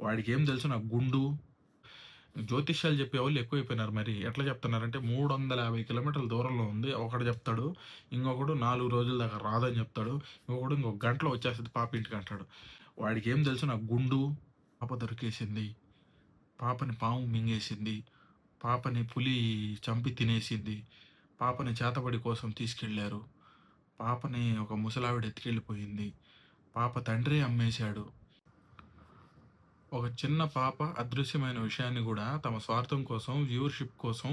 వాడికేం తెలుసు నాకు గుండు, జ్యోతిష్యాలు చెప్పేవాళ్ళు ఎక్కువైపోయినారు మరి. ఎట్లా చెప్తున్నారంటే 350 కిలోమీటర్ల దూరంలో ఉంది. ఒకడు చెప్తాడు. ఇంకొకడు 4 రోజుల దాకా రాదని చెప్తాడు. ఇంకొకడు ఇంకొక గంటలో వచ్చేస్తది పాప ఇంటికంటాడు. వాడికేం తెలుసు నాకు గుండు, పాప దొరికేసింది. పాపని పాము మింగేసింది. పాపని పులి చంపి తినేసింది. పాపని చేతబడి కోసం తీసుకెళ్లారు. పాపని ఒక ముసలావిడ ఎత్తుకెళ్ళిపోయింది. పాప తండ్రే అమ్మేశాడు. ఒక చిన్న పాప అదృశ్యమైన విషయాన్ని గూడా తమ స్వార్థం కోసం, వ్యూవర్‌షిప్ కోసం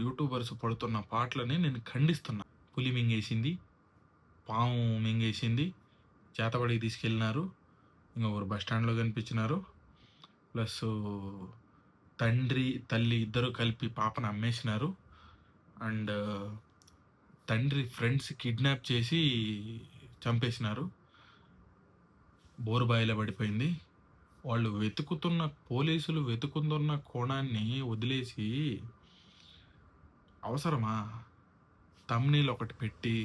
యూట్యూబర్స్ పడుతున్న పాటలని నేను ఖండిస్తున్నా. పులి మింగేసింది, పాము మింగేసింది, చేతబడికి తీసుకెళ్ళినారు. ఇంకొకరు బస్ స్టాండ్‌లో కనిపించినారు. ప్లస్సు తండ్రి, తల్లి ఇద్దరు కలిపి పాపను అమ్మేసినారు. అండ్ తండ్రి ఫ్రెండ్స్ కిడ్నాప్ చేసి చంపేసినారు. బోరుబాయిలో పడిపోయింది. వాళ్ళు పోలీసులు వెతుకుతున్న కోణాన్ని వదిలేసి అవసరమా? థంబ్‌నెయిల్ ఒకటి పెట్టి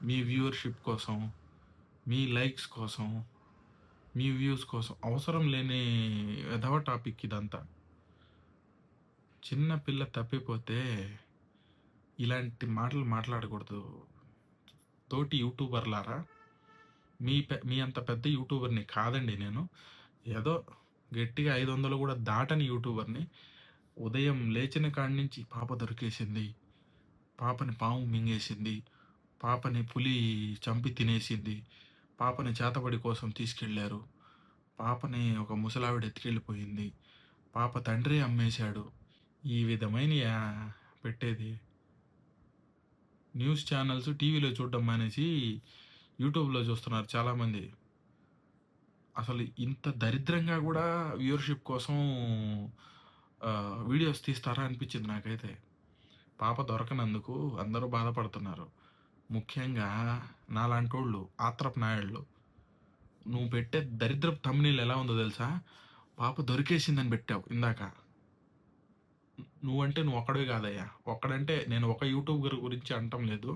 మీ వ్యూవర్‌షిప్ కోసం, మీ లైక్స్ కోసం, మీ వ్యూస్ కోసం అవసరం లేని వెధవ టాపిక్ ఇదంతా. చిన్న పిల్ల తప్పిపోతే ఇలాంటి మాటలు మాట్లాడకూడదు. తోటి యూట్యూబర్లారా, మీ అంత పెద్ద యూట్యూబర్‌ని కాదండి నేను. ఏదో గట్టిగా 500 కూడా దాటని యూట్యూబర్‌ని. ఉదయం లేచిన కాడి నుంచి పాప దొరికేసింది. పాపని పాము మింగేసింది. పాపని పులి చంపి తినేసింది. పాపని చేతబడి కోసం తీసుకెళ్లారు. పాపని ఒక ముసలావిడ ఎత్తుకెళ్ళిపోయింది. పాప తండ్రే అమ్మేశాడు. ఈ విధమైనయా పెట్టేది? న్యూస్ ఛానల్స్ టీవీలో చూడడం మానేసి యూట్యూబ్‌లో చూస్తున్నారు చాలామంది. అసలు ఇంత దరిద్రంగా గూడా వ్యూవర్‌షిప్ కోసం వీడియోస్ తీస్తారా అనిపించింది నాకైతే. పాప దొరకనందుకు అందరూ బాధపడుతున్నారు. ముఖ్యంగా నాలాంటోళ్ళు, ఆత్రపు నాయోళ్ళు. నువ్వు పెట్టే దరిద్రపు థంబ్‌నెయిల్ ఎలా ఉందో తెలుసా? పాప దొరికేసిందని పెట్టావు ఇందాక. నువ్వు ఒక్కడివి కాదయ్యా. ఒక్కడంటే నేను ఒక యూట్యూబర్ గురించి అనటం లేదు.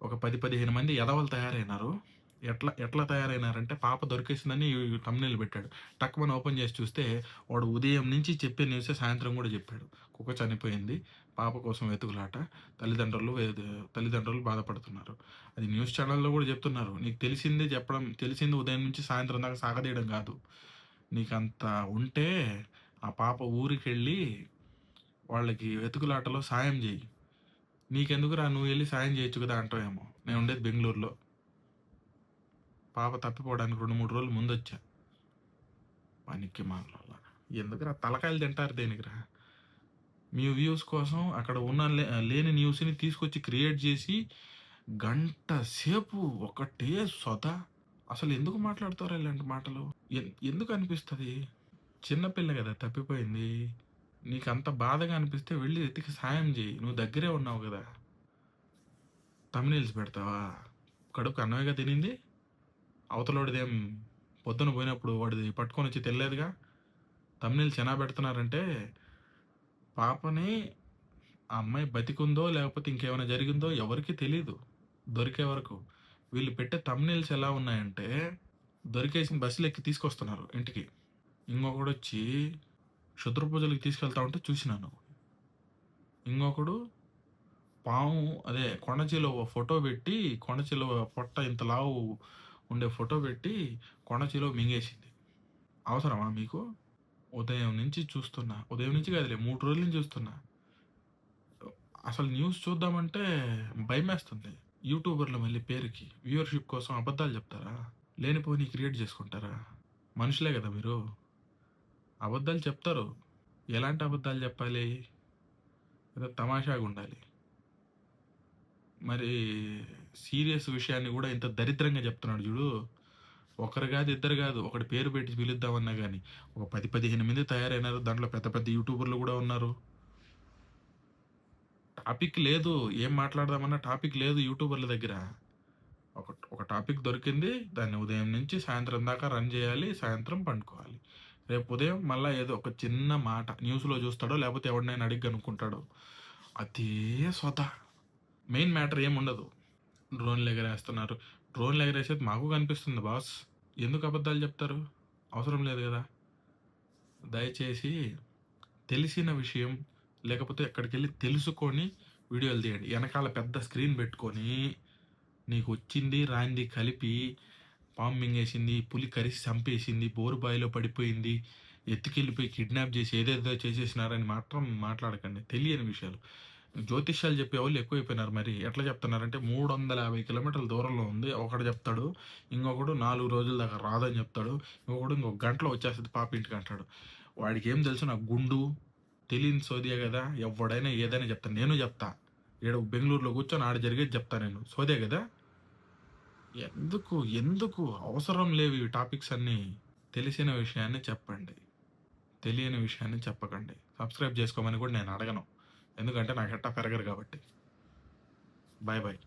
ఒక 10, 15 మంది ఎదవలు తయారైనారు. ఎట్లా తయారైనారంటే పాప దొరికేసిందని థంబ్‌నెయిల్ పెట్టాడు. టక్కుమని ఓపెన్ చేసి చూస్తే వాడు ఉదయం నుంచి చెప్పే న్యూసే సాయంత్రం కూడా చెప్పాడు. కుక్క చనిపోయింది. పాప కోసం వెతుకులాట. తల్లిదండ్రులు బాధపడుతున్నారు. అది న్యూస్ ఛానల్‌లో కూడా చెప్తున్నారు. నీకు తెలిసింది ఉదయం నుంచి సాయంత్రం దాకా సాగదీయడం కాదు. నీకంత ఉంటే ఆ పాప ఊరికెళ్ళి వాళ్ళకి వెతుకులాటలో సాయం చెయ్యి. నీకెందుకురా నువ్వు వెళ్ళి సాయం చేయొచ్చు కదా అంటావేమో. నేను ఉండేది బెంగుళూరులో. పాప తప్పిపోవడానికి 2, 3 రోజులు ముందొచ్చా. పనికి మాలోళ్ళ. ఎందుకురా తలకాయలు తింటారు దేనికిరా? మీ వ్యూస్ కోసం అక్కడ ఉన్న లేని న్యూస్‌ని తీసుకొచ్చి క్రియేట్ చేసి గంట సేపు ఒకటే సొద. అసలు ఎందుకు మాట్లాడతారు ఇలాంటి మాటలు? ఎందుకు అనిపిస్తది? చిన్న పిల్ల కదా తప్పిపోయింది. నీకంత బాధగా అనిపిస్తే వెళ్ళి ఎతికి సాయం చెయ్యి. నువ్వు దగ్గరే ఉన్నావు కదా! థంబ్‌నెయిల్స్ పెడతావా? కడుపుకి అన్నమేగా తినింది? అవతలోడిదేం పొద్దున పోయినప్పుడు వాడిది పట్టుకొనొచ్చి తినలేదుగా? థంబ్‌నెయిల్స్ ఎలా పెడుతున్నారంటే పాపని ఆ అమ్మాయి బతికుందో లేకపోతే ఇంకేమైనా జరిగిందో ఎవరికీ తెలీదు దొరికే వరకు. వీళ్ళు పెట్టే థంబ్‌నెయిల్స్ ఎలా ఉన్నాయంటే దొరికేసిన బస్సులో ఎక్కి తీసుకొస్తున్నారు ఇంటికి. ఇంకొకడొచ్చి క్షుద్ర పూజలకి తీసుకెళ్తా ఉంటే చూసినాను. ఇంకొకడు పాము కొండచిలువ ఫోటో పెట్టి కొండచిలువ పొట్ట ఇంత లావు ఉండే ఫోటో పెట్టి కొండచిలువ మింగేసింది. అవసరమా మీకు? ఉదయం నుంచి చూస్తున్నా. ఉదయం నుంచి కాదులే 3 రోజుల నుంచి చూస్తున్నా. అసలు న్యూస్ చూద్దామంటే భయమేస్తుంది. యూట్యూబర్లు మళ్ళీ పేరుకి వ్యూవర్‌షిప్ కోసం అబద్ధాలు చెప్తారా? లేనిపోనియి క్రియేట్ చేసుకుంటారా? మనుషులే కదా మీరు. అబద్ధాలు చెప్తారు. ఎలాంటి అబద్ధాలు చెప్పాలి? ఏదో తమాషాగుండాలి. మరి సీరియస్ విషయాన్ని గూడా ఇంత దరిద్రంగా చెప్తున్నాడు చూడు. ఒకరు కాదు, ఇద్దరు కాదు. ఒకడి పేరు పెట్టి పిలుద్దామన్నా గానీ ఒక 10, 15 మంది తయారైనారు. దాంట్లో పెద్ద పెద్ద యూట్యూబర్లు గూడా ఉన్నారు. టాపిక్ లేదు. ఏం మాట్లాడదామన్నా టాపిక్ లేదు యూట్యూబర్ల దగ్గర. ఒక టాపిక్ దొరికింది. దాన్ని ఉదయం నుంచి సాయంత్రం దాకా రన్ చేయాలి. సాయంత్రం పండుకోవాలి. రేపు ఉదయం మళ్ళా ఏదో ఒక చిన్న మాట న్యూస్‌లో చూస్తాడో లేకపోతే ఎవడినైనా అడిగి కనుక్కుంటాడో. అదే సొద. మెయిన్ మ్యాటర్ ఏముండదు. డ్రోన్‌లు ఎగరేస్తున్నారు. డ్రోన్‌లు ఎగరేసేది మాకు కనిపిస్తుంది బాస్. ఎందుకు అబద్ధాలు చెప్తారు? అవసరం లేదు గదా! దయచేసి తెలిసిన విషయం లేకపోతే ఎక్కడికెళ్ళి తెలుసుకొని వీడియోలు తీయండి. ఎనకాల పెద్ద స్క్రీన్ పెట్టుకొని నీకొచ్చింది, రానిది కలిపి పాము మింగేసింది, పులి కరిసి చంపేసింది, బోరుబావిలో పడిపోయింది, ఎత్తుకెళ్ళిపోయి కిడ్నాప్ చేసి ఏదేదో చేసేసినారని మాత్రం మాట్లాడకండి. తెలియని విషయాలు. జ్యోతిష్యాలు చెప్పేవాళ్ళు ఎక్కువైపోయినారు మరి. ఎట్లా చెప్తున్నారంటే 350 కిలోమీటర్ల దూరంలో ఉంది. ఒకడు చెప్తాడు. ఇంకొకడు 4 రోజుల దాకా రాదని చెప్తాడు. ఇంకొకడు ఇంకొక గంటలో వచ్చేస్తది పాప ఇంటికి అంటాడు. వాడికేం తెలుసు నాకు గుండు, తెలియని సోదియే గదా! ఎవ్వడైనా ఏదైనా చెప్తాను. నేను చెప్తా. ఈడ బెంగుళూరులో కూర్చొని ఆడ జరిగేది చెప్తా నేను. సోదే గదా! ఎందుకు అవసరం లేవు ఈ టాపిక్స్ అన్నీ. తెలిసిన విషయాన్ని చెప్పండి. తెలియని విషయాన్ని చెప్పకండి. సబ్స్క్రైబ్ చేసుకోమని కూడా నేను అడగను. ఎందుకంటే నాకు ఎట్టా పెరగరు కాబట్టి. Bye bye.